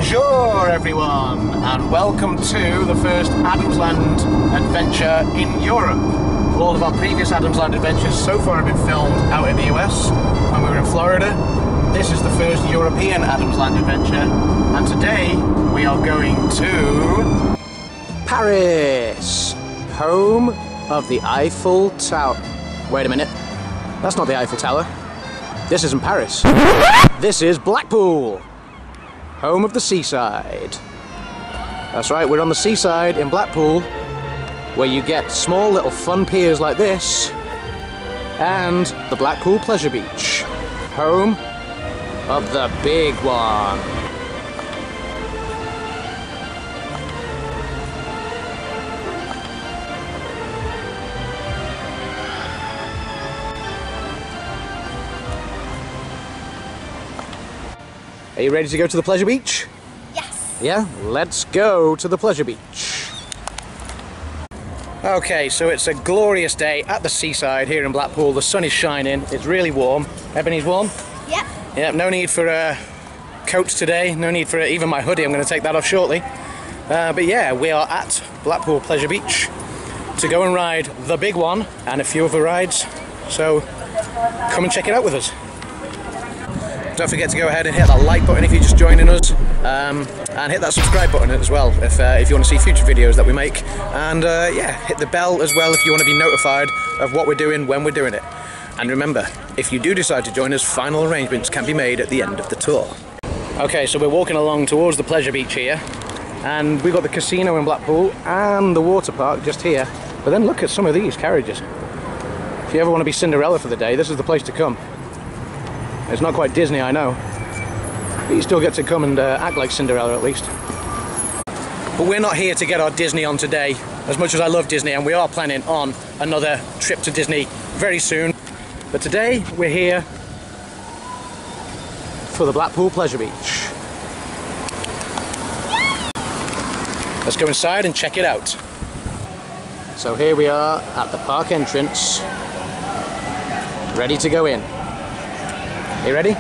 Bonjour everyone, and welcome to the first Adams Land adventure in Europe. All of our previous Adams Land adventures so far have been filmed out in the US when we were in Florida. This is the first European Adams Land adventure, and today we are going to Paris, home of the Eiffel Tower. Wait a minute, that's not the Eiffel Tower. This isn't Paris. This is Blackpool, home of the seaside. That's right, we're on the seaside in Blackpool, where you get small little fun piers like this, and the Blackpool Pleasure Beach, home of the big one. Are you ready to go to the Pleasure Beach? Yes. Yeah, let's go to the Pleasure Beach. Okay, so it's a glorious day at the seaside here in Blackpool. The sun is shining, it's really warm. Ebony's warm? Yep. Yeah, no need for coats today, no need for even my hoodie. I'm going to take that off shortly. But yeah, we are at Blackpool Pleasure Beach to go and ride the big one and a few other rides. So come and check it out with us. Don't forget to go ahead and hit that like button if you're just joining us, and hit that subscribe button as well if you want to see future videos that we make, and yeah, hit the bell as well if you want to be notified of what we're doing when we're doing it. And remember, if you do decide to join us, final arrangements can be made at the end of the tour. Okay, so we're walking along towards the Pleasure Beach here, and we've got the casino in Blackpool and the water park just here. But then look at some of these carriages. If you ever want to be Cinderella for the day, this is the place to come. It's not quite Disney, I know, but you still get to come and act like Cinderella at least. But we're not here to get our Disney on today, as much as I love Disney, and we are planning on another trip to Disney very soon. But today we're here for the Blackpool Pleasure Beach. Let's go inside and check it out. So here we are at the park entrance, ready to go in. You ready?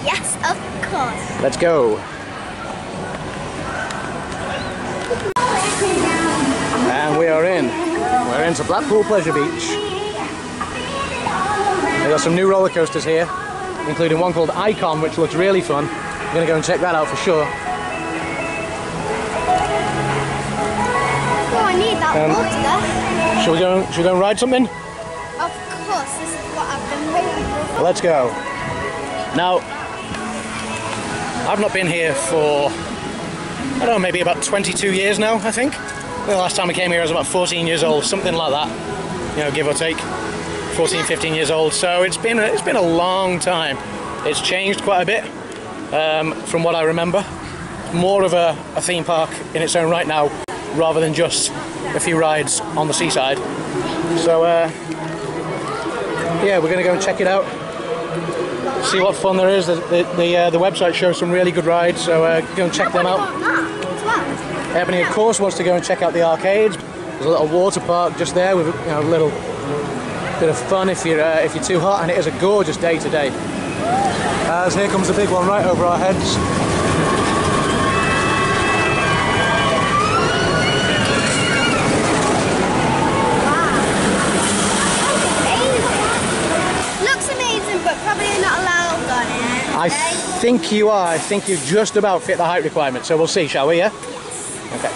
Yes, of course. Let's go. And we are in. We're into Blackpool Pleasure Beach. They've got some new roller coasters here, including one called Icon, which looks really fun. I'm going to go and check that out for sure. Oh, I need that water. Should we go and ride something? Of course, this is what I've been waiting for. Let's go. Now, I've not been here for, I don't know, maybe about 22 years now, I think. The last time I came here I was about 14 years old, something like that, you know, give or take. 14, 15 years old, so it's been a long time. It's changed quite a bit from what I remember. More of a theme park in its own right now, rather than just a few rides on the seaside. So, yeah, we're going to go and check it out. See what fun there is. The website shows some really good rides, so go and check them out. Ebony, of course, wants to go and check out the arcades. There's a little water park just there with a little bit of fun if you're too hot, and it is a gorgeous day today. As here comes the big one right over our heads. I think you are. I think you just about fit the height requirement, so we'll see, shall we, yeah? Okay.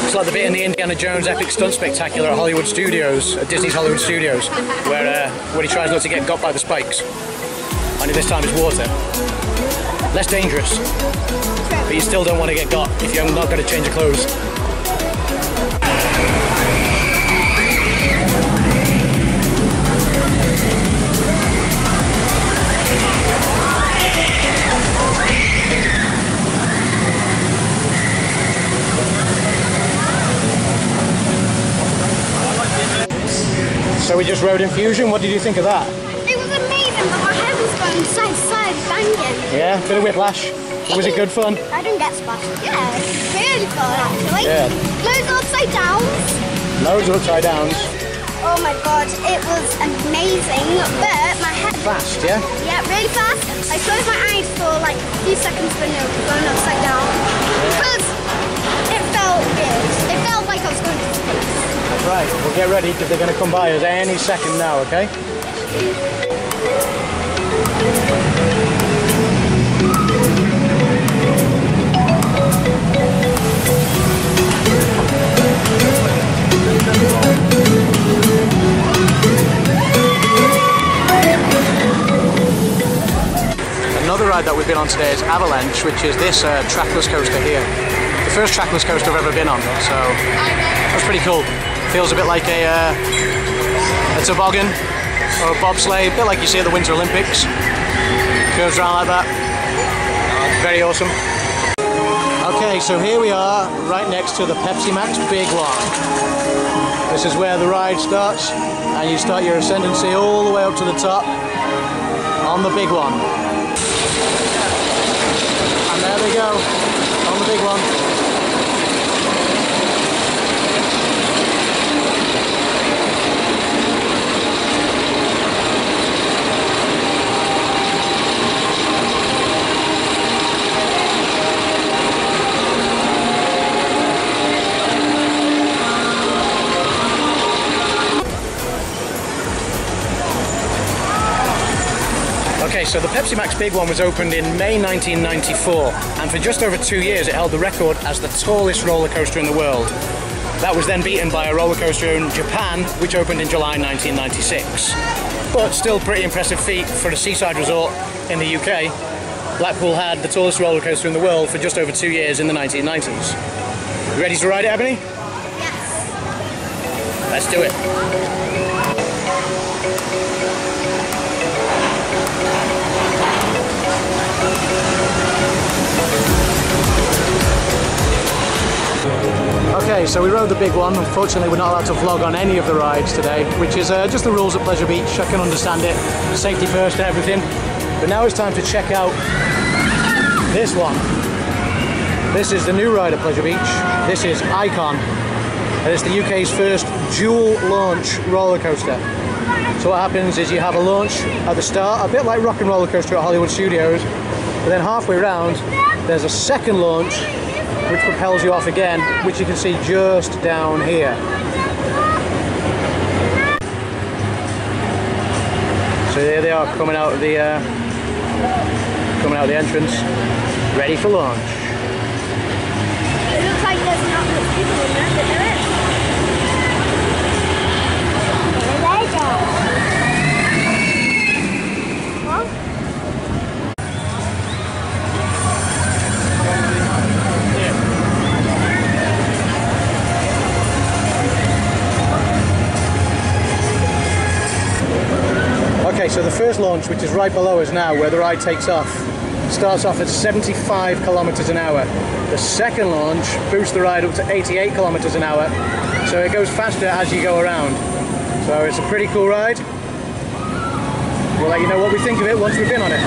It's like the bit in the Indiana Jones epic stunt spectacular at Hollywood Studios, at Disney's Hollywood Studios, where he tries not to get got by the spikes. Only this time it's water. Less dangerous, but you still don't want to get got if you're not going to change your clothes. So we just rode Infusion. What did you think of that? It was amazing, but my head was going side to side, banging. Yeah, bit of whiplash. Was it good fun? I didn't get splashed. Yeah, really fun actually. Yeah. Loads of upside downs. Loads of upside downs. Oh my god, it was amazing, but my head... Fast, yeah? Yeah, really fast. I closed my eyes for like a few seconds when they were going upside down. Because it felt good. It felt like I was going to space. Right, well get ready because they're going to come by us any second now, okay? Another ride that we've been on today is Avalanche, which is this trackless coaster here. The first trackless coaster I've ever been on, so that's pretty cool. Feels a bit like a toboggan or a bobsleigh, a bit like you see at the Winter Olympics. Curves around like that. Very awesome. Okay, so here we are, right next to the Pepsi Max Big One. This is where the ride starts, and you start your ascendancy all the way up to the top on the big one. And there they go, on the big one. Okay, so the Pepsi Max Big One was opened in May 1994, and for just over 2 years it held the record as the tallest roller coaster in the world. That was then beaten by a roller coaster in Japan, which opened in July 1996. But still pretty impressive feat for a seaside resort in the UK. Blackpool had the tallest roller coaster in the world for just over 2 years in the 1990s. You ready to ride it, Ebony? Yes. Let's do it. Okay, so we rode the big one. Unfortunately, we're not allowed to vlog on any of the rides today, which is just the rules at Pleasure Beach. I can understand it. Safety first and everything. But now it's time to check out this one. This is the new ride at Pleasure Beach. This is Icon. And it's the UK's first dual launch roller coaster. So what happens is you have a launch at the start, a bit like Rock and Roller Coaster at Hollywood Studios. But then halfway around, there's a second launch which propels you off again, which you can see just down here. So there they are, coming out of the entrance, ready for launch. It looks like there's not much people in there, but there is. There they go. Okay, so the first launch, which is right below us now, where the ride takes off, starts off at 75 kilometers an hour. The second launch boosts the ride up to 88 kilometers an hour, so it goes faster as you go around. So it's a pretty cool ride. We'll let you know what we think of it once we've been on it.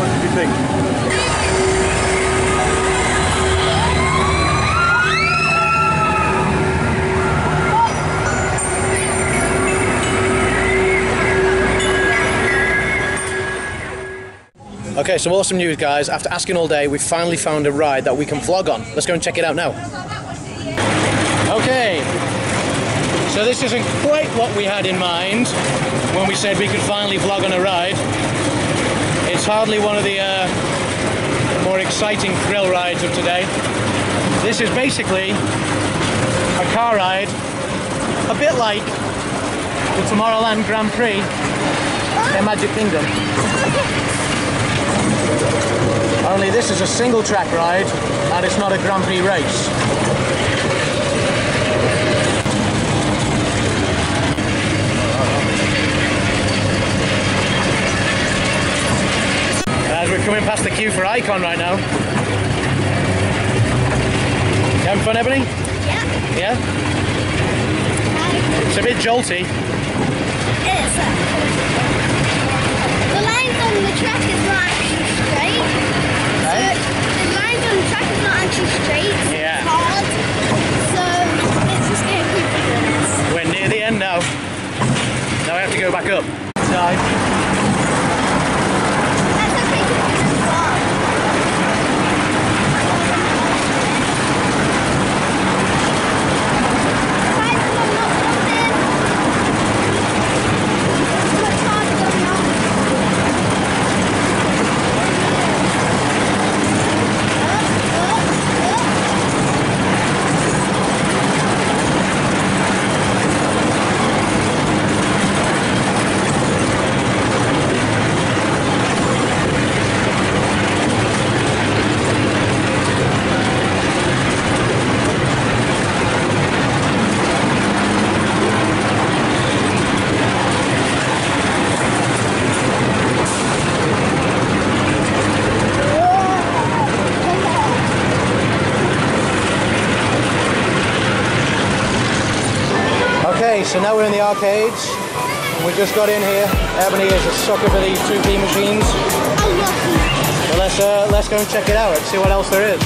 What did you think? Okay, some awesome news, guys. After asking all day, we finally found a ride that we can vlog on. Let's go and check it out now. Okay, so this isn't quite what we had in mind when we said we could finally vlog on a ride. It's hardly one of the more exciting thrill rides of today. This is basically a car ride, a bit like the Tomorrowland Grand Prix in Magic Kingdom. Only this is a single track ride and it's not a Grand Prix race. As we're coming past the queue for Icon right now. You having fun, Ebony? Yeah. Yeah? It's a bit jolty. It is. The lines on the track is not actually straight. the line on the track is not actually straight. Yeah. It's hard. So it's just getting creepy doing this. We're near the end now. Now we have to go back up. Time. That's okay, because it's just far. Guys, come on, not jumping. It's much harder going on. Okay, so now we're in the arcades. We just got in here. Ebony is a sucker for these 2p machines. So let's go and check it out and see what else there is.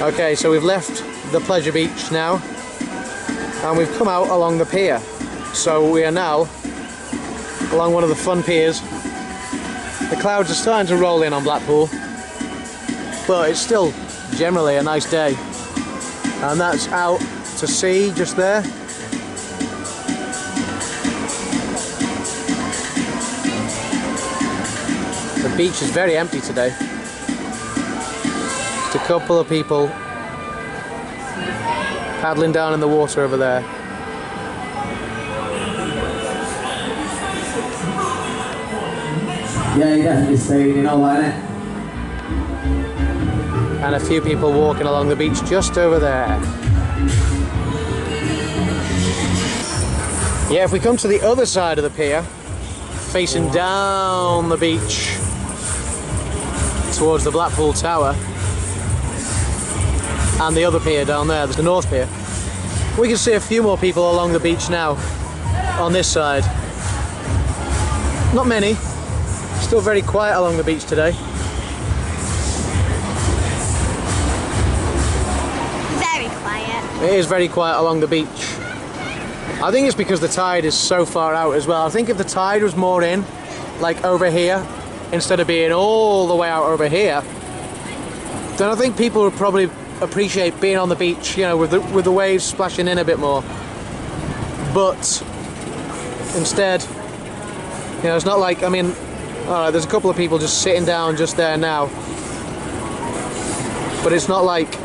Okay, so we've left the Pleasure Beach now and we've come out along the pier. So we are now along one of the fun piers. The clouds are starting to roll in on Blackpool, but it's still generally a nice day. And that's out to sea just there. The beach is very empty today. Just a couple of people paddling down in the water over there. Yeah, you definitely stayed in all that, innit? And a few people walking along the beach just over there. Yeah, if we come to the other side of the pier, facing down the beach towards the Blackpool Tower, and the other pier down there, there's the North Pier, we can see a few more people along the beach now on this side. Not many, still very quiet along the beach today. Very quiet. It is very quiet along the beach. I think it's because the tide is so far out as well. I think if the tide was more in, like over here, instead of being all the way out over here, then I think people would probably appreciate being on the beach, you know, with the waves splashing in a bit more. But instead, you know, it's not like, I mean, alright, there's a couple of people just sitting down just there now, but it's not like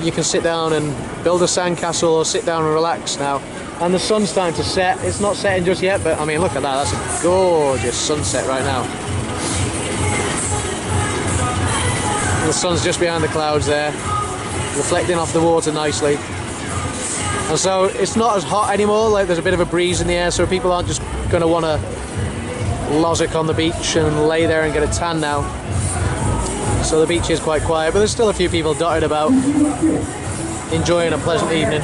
you can sit down and build a sandcastle or sit down and relax now. And the sun's starting to set. It's not setting just yet, but I mean, look at that, that's a gorgeous sunset right now. The sun's just behind the clouds there. reflecting off the water nicely. And so it's not as hot anymore, like there's a bit of a breeze in the air, so people aren't just going to want to lozzick on the beach and lay there and get a tan now. So the beach is quite quiet, but there's still a few people dotted about, enjoying a pleasant evening.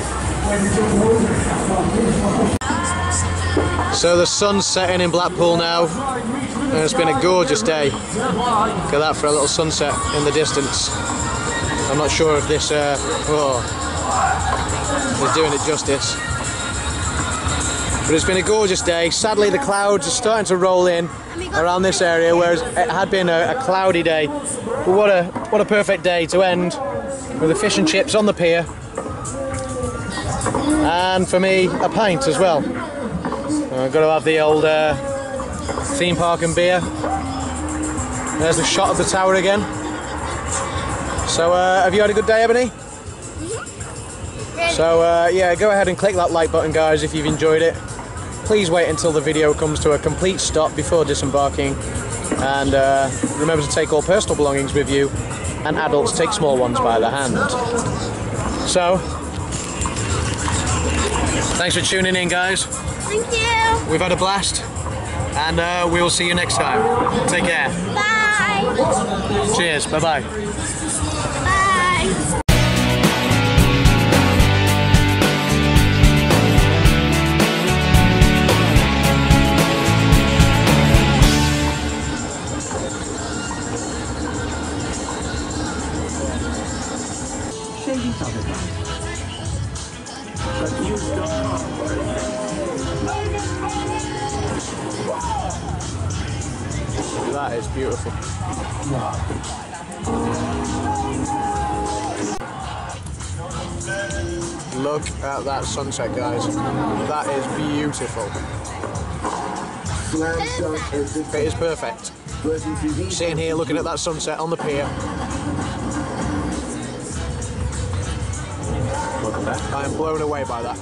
So the sun's setting in Blackpool now, and it's been a gorgeous day. Look at that for a little sunset in the distance. I'm not sure if this is doing it justice. But it's been a gorgeous day. Sadly the clouds are starting to roll in around this area, whereas it had been a cloudy day. But what a perfect day to end with the fish and chips on the pier. And for me, a pint as well. I've got to have the old theme park and beer. There's the shot of the tower again. So have you had a good day, Ebony? So yeah, go ahead and click that like button, guys, if you've enjoyed it. Please wait until the video comes to a complete stop before disembarking. And remember to take all personal belongings with you, and adults take small ones by the hand. So, thanks for tuning in, guys. Thank you. We've had a blast, and we will see you next time. Take care. Bye. Cheers. Bye-bye. Bye. That is beautiful. Look at that sunset, guys. That is beautiful. It is perfect. Sitting here looking at that sunset on the pier. I am blown away by that.